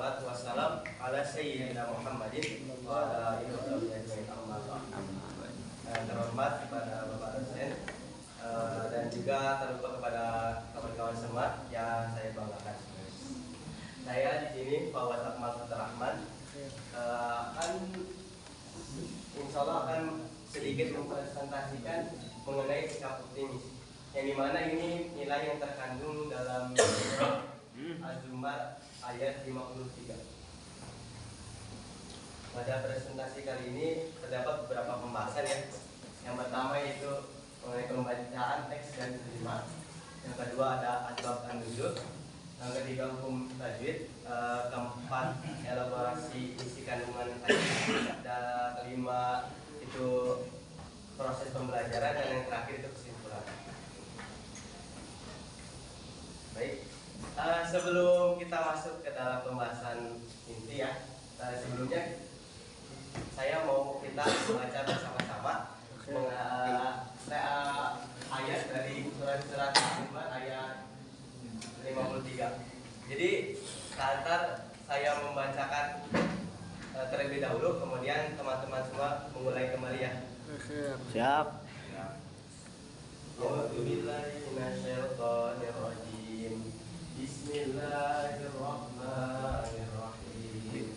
wassalatu wassalam ala sayyidina Muhammadin wa ala alihi washabihi amma ba'd. Terhormat kepada Bapak dosen dan juga terlupa kepada kawan-kawan semua yang saya banggakan. Saya di sini Fawaz Akmal Rahman akan insya Allah akan sedikit mempresentasikan mengenai sikap optimis, yang dimana ini nilai yang terkandung dalam Az-Zumar ayat 53. Pada presentasi kali ini terdapat beberapa pembahasan ya. Yang pertama yaitu mengenai pembacaan teks dan terjemah. Yang kedua ada asbab an-nuzul. Yang ketiga hukum tajwid. Keempat elaborasi isi kandungan tajwid. Dan kelima itu proses pembelajaran, dan yang terakhir itu kesimpulan. Baik. Sebelum kita masuk ke dalam pembahasan inti ya, sebelumnya saya mau kita membaca bersama-sama ayat dari surat Az-Zumar ayat 53. Jadi antar saya membacakan terlebih dahulu, kemudian teman-teman semua memulai kembali ya. Siap. A'udzubillahi minasyaitonirrajim. Bismillahirrahmanirrahim.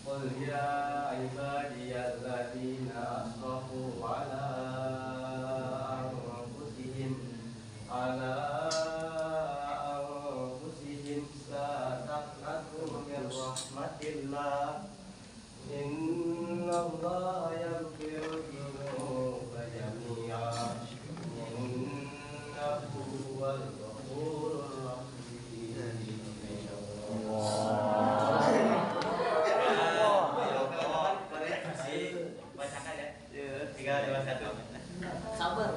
Qul ya ibadiyalladzina asrafu ala anfusihim la taqnatu min rahmatillah. Innallaha yaghfiru dzunuba jami'a innahu huwal ghafurur rahim. Bacakan ya. 3, 2, 1. Sabar.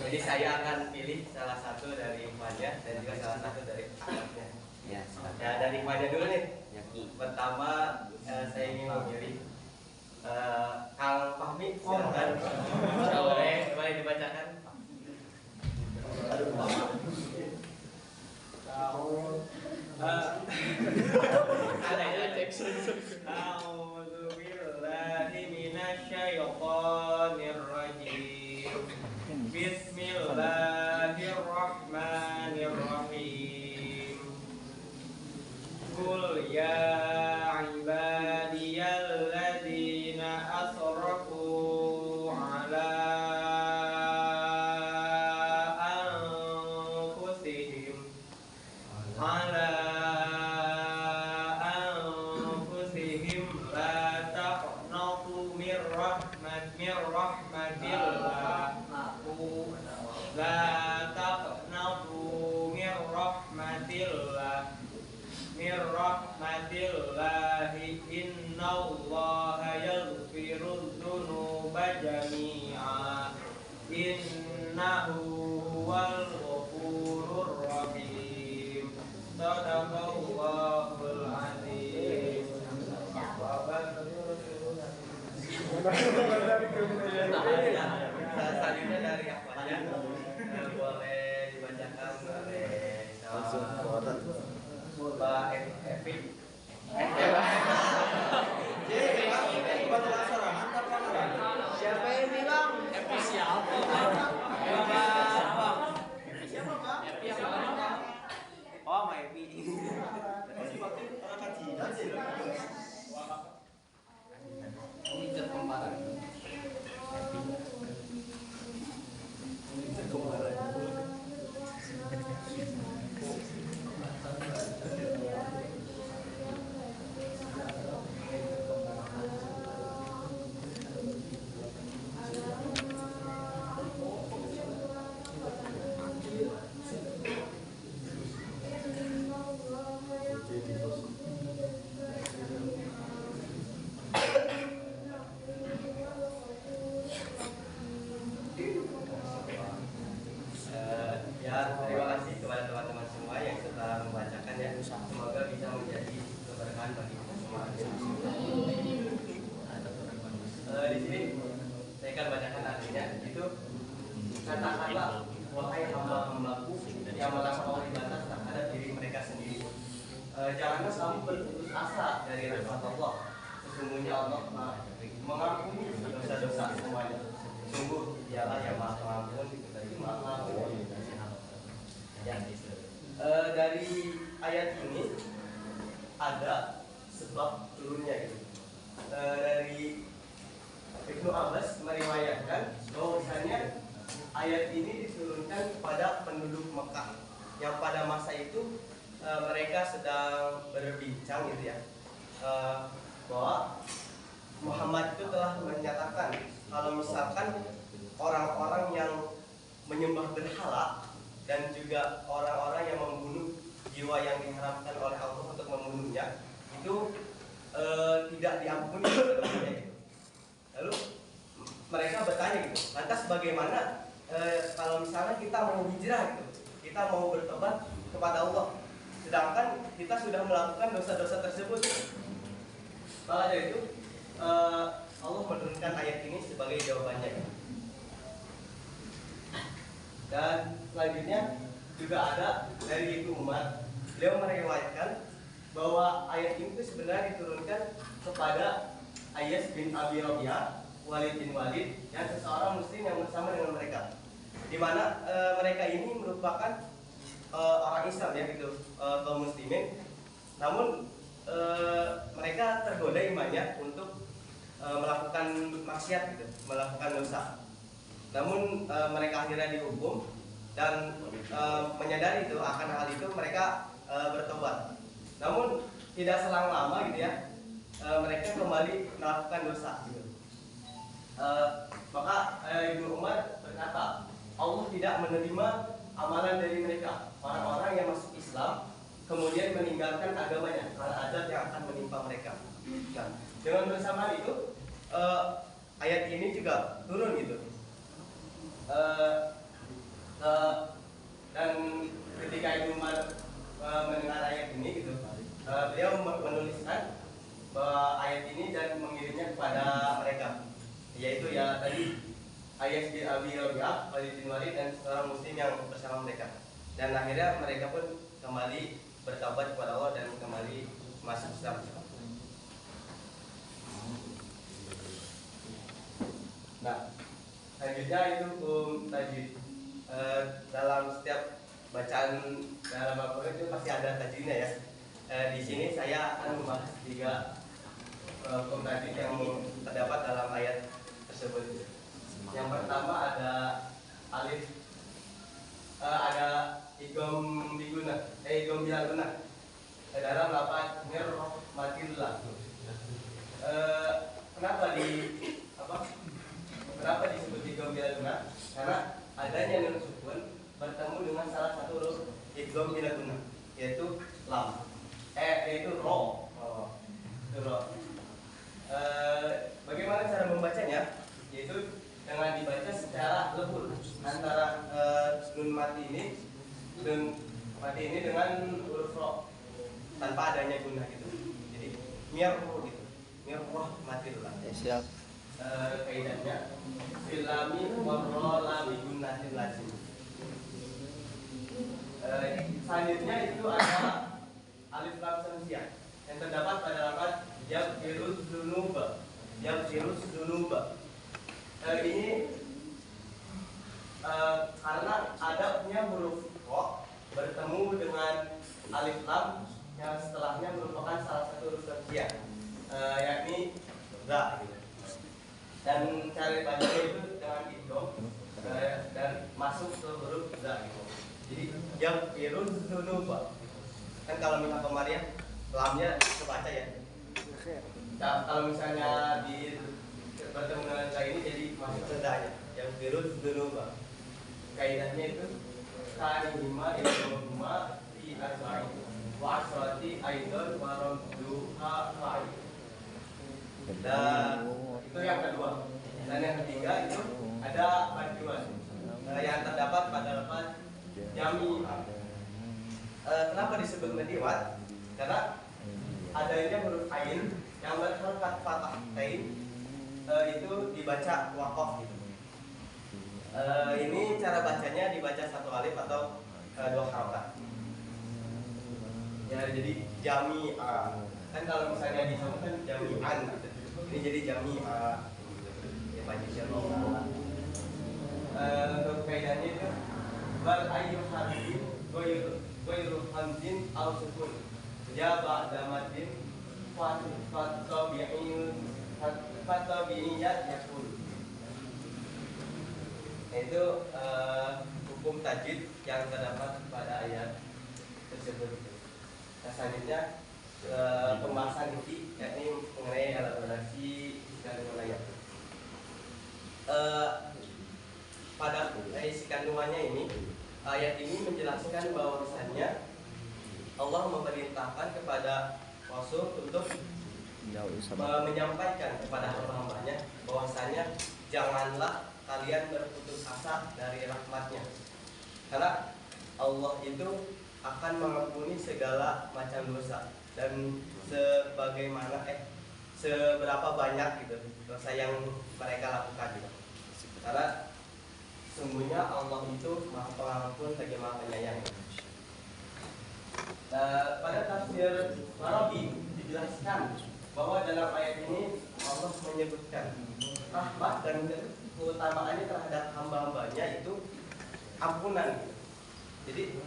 Jadi saya akan pilih salah satu dari ikhwannya dan juga salah satu dari akhwatnya. Ya, Ya, dari ikhwannya dulu nih. Pertama saya ingin memilih Kang Fahmi. Silakan. Boleh dibacakan. A'udzu billahi minasyaitonir rajim. Bismillahirrahmanirrahim. Qul ya ibadiyalladzina asrafu ala anfusihim la taqnatu min rahmatillah. La taqnatu min rahmatillahi innallaha yaghfiru dzunuba jami'a innahu huwal ghafurur rahim. Shadaqallahul azim. Selanjutnya dari akhwatnya boleh dibacakan oleh Mbak Evi. Siapa yang bilang? Epi siapa? Siapa, Pak? Epi siapa? Oh, my Epi. Orang kajian sih. asa dari rahmat Allah. Sesungguhnya Allah mengampuni dosa-dosa semuanya. Sungguh dialah yang maha pengampun dari maha penyayang. Ya. Dari ayat ini ada sebab turunnya itu. Dari Ibnu Abbas meriwayatkan bahwasanya ayat ini diturunkan kepada penduduk Mekah yang pada masa itu mereka sedang berbincang gitu ya, bahwa Muhammad itu telah menyatakan kalau misalkan orang-orang yang menyembah berhala dan juga orang-orang yang membunuh jiwa yang diharamkan oleh Allah untuk membunuhnya itu tidak diampuni dosanya gitu. Lalu mereka bertanya gitu, lantas bagaimana kalau misalnya kita mau hijrah gitu, kita mau bertobat kepada Allah, sedangkan kita sudah melakukan dosa-dosa tersebut. Maka dari itu Allah menurunkan ayat ini sebagai jawabannya. Dan selanjutnya juga ada dari Ibnu Umar, beliau meriwayatkan bahwa ayat ini sebenarnya diturunkan kepada Ayyas bin Abi Rabi'ah, Walid bin Walid, yang seseorang muslim yang bersama dengan mereka, di mana mereka ini merupakan orang Islam ya gitu, kaum muslimin. Namun mereka tergoda imannya untuk melakukan maksiat gitu, melakukan dosa. Namun mereka akhirnya dihukum dan menyadari itu akan hal itu mereka bertobat. Namun tidak selang lama gitu ya, mereka kembali melakukan dosa gitu. Maka Ibnu Umar berkata, Allah tidak menerima amalan dari mereka, orang-orang yang masuk Islam kemudian meninggalkan agamanya karena azab yang akan menimpa mereka. Nah, dengan bersamaan itu ayat ini juga turun gitu. Dan ketika Ibnu Umar mendengar ayat ini gitu, beliau menuliskan bahwa ayat ini dan mengirimnya kepada mereka, yaitu ya tadi Ayyas bin Abi Rabi'ah, Walid bin Walid dan seorang muslim yang bersama mereka. Dan akhirnya mereka pun kembali bertobat kepada Allah dan kembali masuk Islam. Nah, selanjutnya itu hukum tajwid. Dalam setiap bacaan dalam Al-Quran itu pasti ada tajwidnya ya. Di sini saya akan membahas 3 hukum tajwid yang terdapat dalam ayat tersebut. Yang pertama ada alif, ada idgham biguna, idgham bilaguna dalam lafaz nirmatillah. Kenapa disebut idgham bilaguna? Karena adanya nun sukun bertemu dengan salah satu huruf idgham bilaguna, yaitu lam, yaitu ro. Bagaimana cara membacanya? Yaitu dengan dibaca secara lebur antara nun mati ini dengan huruf ro tanpa adanya guna gitu. Jadi mirroh gitu, mirroh matillah. Siap. Kaidahnya filami warro la bigunatin lazim. Selanjutnya itu ada alif lam samsiah yang terdapat pada lafaz yaghfiruz dzunuba. Ini karena adanya huruf ro bertemu dengan alif lam yang setelahnya merupakan salah satu huruf samsiah, yakni za gitu. Dan cara bacanya itu dengan idgham dan masuk ke huruf za gitu. Jadi yaghfiruz dzunuba. Kan kalau minta pemarian lamnya kebaca ya. Nah, kalau misalnya di bertemu dengan za ini jadi masuk ke za-nya. Yaghfiruz dzunuba. Kaidahnya itu kanihima idghama fi arba'in wa asrati aidan wa radduha fa'i. Dan itu yang kedua. Dan yang ketiga itu ada bantuan yang terdapat pada lafaz jami. Kenapa disebut madiwat? Karena adanya huruf ain yang berharokat fathah tain itu dibaca waqaf gitu. Ini cara bacanya dibaca 1 alif atau 2 harokat. Ya, jadi jami Kan kalau misalnya di sana kan jami'an gitu. Ini jadi jami'a. Ya banyak jami'a. Untuk kaidahnya itu bal ayyu harfin ghairu hamzin aw sukun. Ya ba'da madin fatabi'iyat yakun. Itu hukum tajwid yang terdapat pada ayat tersebut. Nah, selanjutnya pembahasan inti yakni mengenai elaborasi kandungan ayat. Pada isi kandungannya ini, ayat ini menjelaskan bahwasannya Allah memerintahkan kepada Rasul untuk menyampaikan kepada hamba-hambanya bahwasanya janganlah kalian berputus asa dari rahmatnya, karena Allah itu akan mengampuni segala macam dosa dan seberapa banyak gitu dosa yang mereka lakukan gitu. Karena sungguhnya Allah itu Maha Pengampun lagi Maha Penyayang. Pada tafsir Marabi dijelaskan bahwa dalam ayat ini Allah menyebutkan rahmat dan keutamaannya terhadap hamba-hambanya itu ampunan. Jadi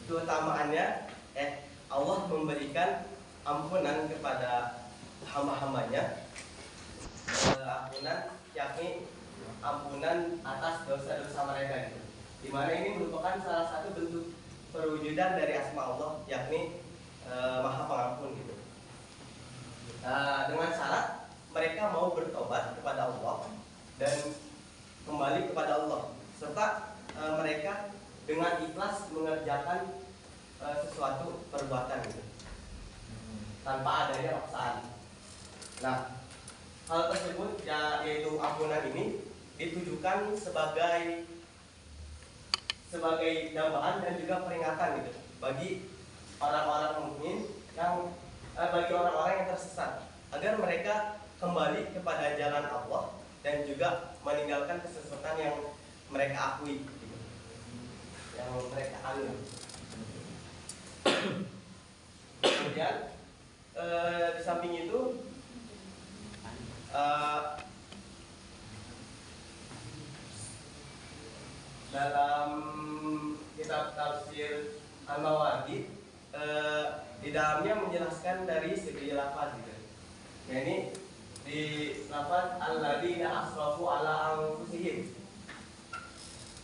keutamaannya Allah memberikan ampunan kepada hamba-hambanya, ampunan yakni ampunan atas dosa-dosa mereka gitu. Di mana ini merupakan salah satu bentuk perwujudan dari asma Allah yakni Maha Pengampun gitu. Dengan syarat mereka mau bertobat kepada Allah dan kembali kepada Allah, serta mereka dengan ikhlas mengerjakan sesuatu perbuatan gitu, tanpa adanya paksaan. Nah, hal tersebut yaitu ampunan ini ditujukan sebagai dambaan dan juga peringatan gitu bagi orang-orang mukmin bagi orang-orang yang tersesat, agar mereka kembali kepada jalan Allah dan juga meninggalkan kesesatan yang mereka akui gitu, yang mereka anut. Kemudian di samping itu dalam kitab tafsir Al-Mawardi di dalamnya menjelaskan dari segi lafaz gitu. Ya, ini di lafaz alladzina asrafu ala anfusihim.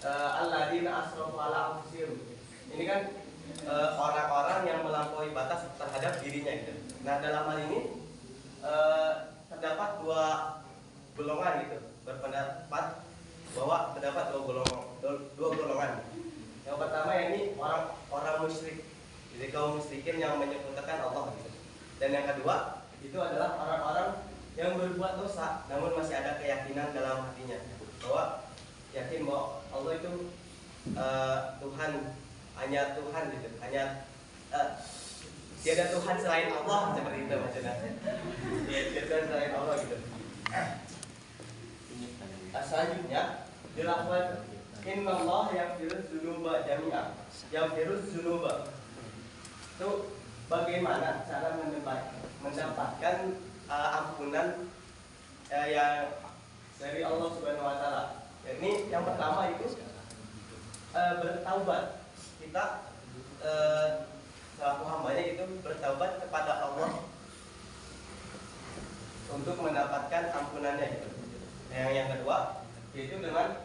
Alladzina asrafu ala anfusihim. Ini kan orang-orang yang melampaui batas terhadap dirinya gitu. Nah, dalam hal ini terdapat dua golongan gitu, berpendapat bahwa terdapat dua golongan. Yang pertama ini orang musyrik, jadi kaum musyrikin yang menyekutukan Allah gitu. Dan yang kedua itu adalah orang-orang yang berbuat dosa namun masih ada keyakinan dalam hatinya bahwa yakin bahwa Allah itu Tuhan, hanya Tuhan gitu, hanya tiada Tuhan selain Allah, seperti itu maksudnya. Tiada Tuhan selain Allah gitu. Selanjutnya dilafaz innallah yaghfirudz dzunuba jami'a. Yaghfirudz dzunuba. Itu bagaimana cara mendapatkan ampunan yang dari Allah Subhanahu wa taala. Ini yang pertama itu bertaubat. Kita selaku hambanya itu bertaubat kepada Allah untuk mendapatkan ampunannya gitu. Yang kedua yaitu dengan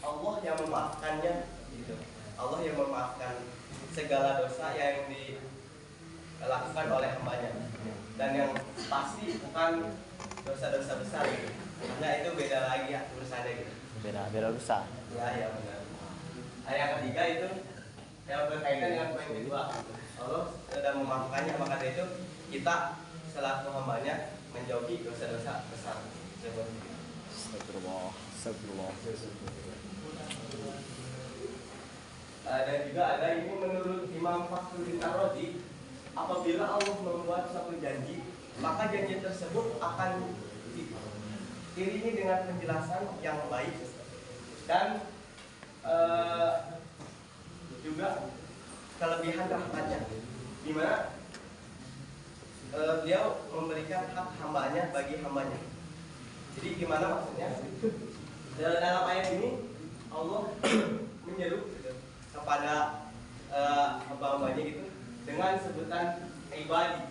Allah yang memaafkannya gitu. Allah yang memaafkan segala dosa yang dilakukan oleh hambanya. Dan yang pasti bukan dosa-dosa besar gitu. Karena itu beda lagi ya urusannya gitu. Beda besar. Ya benar. Yang ketiga itu yang berkaitan dengan poin kedua. Allah sudah memaafkannya, maka dari itu kita selaku hambanya menjauhi dosa-dosa besar. Astagfirullah. Dan juga ada ini menurut Imam Fakhruddin Ar-Razi, apabila Allah membuat satu janji, maka janji tersebut akan diiringi dengan penjelasan yang baik dan juga kelebihan rahmatnya, di mana beliau memberikan hak hambanya bagi hambanya. Jadi gimana maksudnya? Dalam ayat ini Allah menyeru gitu, kepada hamba-hambanya gitu dengan sebutan ibadi,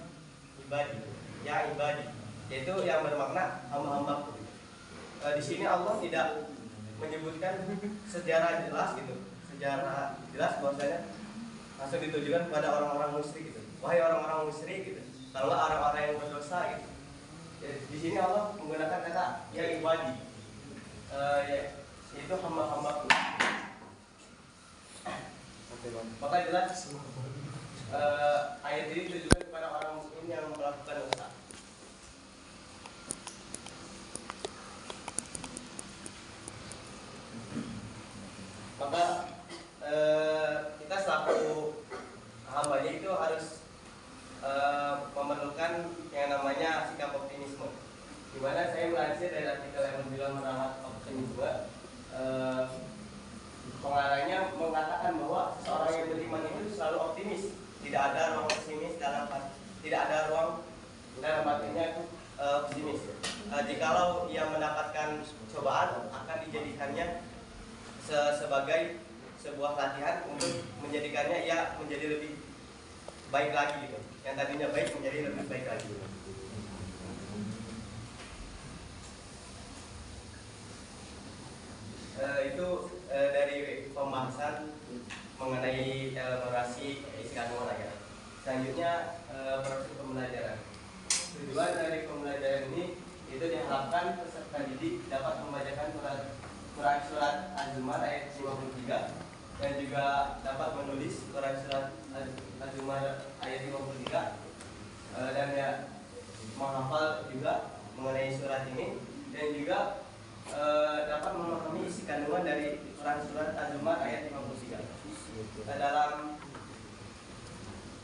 ya ibadi, yaitu yang bermakna hamba-hambaku. Di sini Allah tidak menyebutkan secara jelas gitu, secara jelas bahwasanya langsung ditujukan kepada orang-orang musyrik gitu. Wahai orang-orang musyrik gitu, kalau orang-orang yang berdosa gitu. Di sini Allah menggunakan kata ya ibadi, yaitu hamba-hambaku. Maka jelas ayat ini ditujukan kepada orang muslim yang melakukan dosa. Maka kita selaku hambanya itu harus memerlukan yang namanya sikap optimisme. Di mana saya melansir dari artikel yang bilang merawat optimisme, pengarangnya mengatakan bahwa seorang yang beriman itu selalu optimis, tidak ada ruang pesimis tidak ada ruang dalam artinya itu pesimis. Jikalau ia mendapatkan cobaan, akan dijadikannya sebagai sebuah latihan untuk menjadikannya ia menjadi lebih baik lagi gitu. Yang tadinya baik menjadi lebih baik lagi. Itu dari pembahasan mengenai elaborasi isi kandungan ayat. Selanjutnya proses pembelajaran. Tujuan dari pembelajaran ini itu diharapkan peserta didik dapat membacakan surat Az-Zumar ayat 53 dan juga dapat menulis surat Az-Zumar ayat 53 dan ya menghafal juga mengenai surat ini dan juga dapat memahami isi kandungan dari surat Az-Zumar ayat 53. Dalam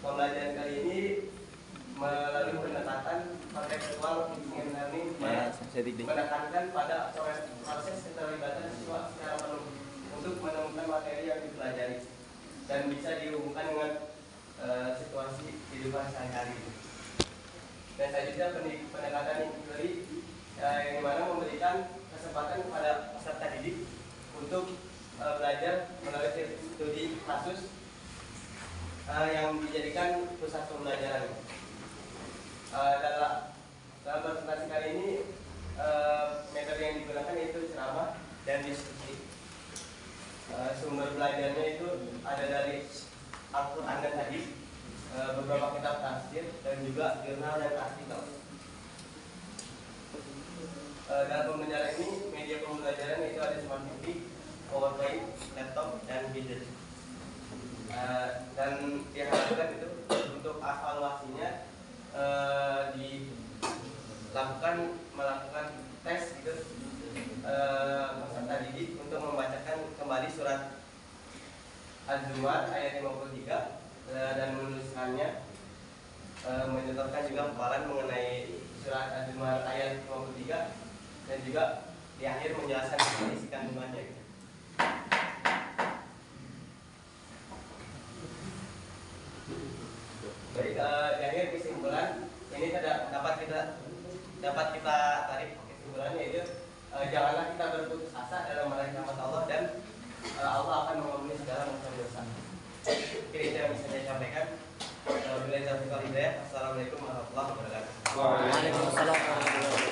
pembelajaran kali ini melalui pendekatan kontekstual machine learning menekankan pada proses keterlibatan siswa secara penuh untuk menemukan materi yang dipelajari dan bisa dihubungkan dengan situasi kehidupan sehari-hari. Dan selanjutnya pendekatan inquiry yang dimana memberikan kesempatan kepada peserta didik untuk belajar melalui studi kasus yang dijadikan pusat pembelajaran. Dalam presentasi kali ini metode yang digunakan yaitu ceramah dan diskusi. Sumber belajarnya itu ada dari Al-Quran dan hadis, beberapa kitab tafsir dan juga jurnal dan artikel. Dalam pembelajaran ini media pembelajaran itu ada smart TV, PowerPoint, laptop dan widget. Dan diharapkan itu untuk evaluasinya melakukan tes gitu peserta didik untuk membacakan kembali surat Az-Zumar ayat 53 dan menuliskannya, menyetorkan juga hafalan mengenai surat Az-Zumar ayat 53 dan juga di akhir menjelaskan isi kandungannya gitu. Baik, di akhir kesimpulan ini dapat kita tarik kesimpulannya yaitu janganlah kita berputus asa dalam meraih rahmat Allah dan Allah akan mengampuni segala macam dosa. Oke, itu yang bisa saya sampaikan. Assalamualaikum warahmatullahi wabarakatuh. Waalaikumsalam warahmatullahi wabarakatuh.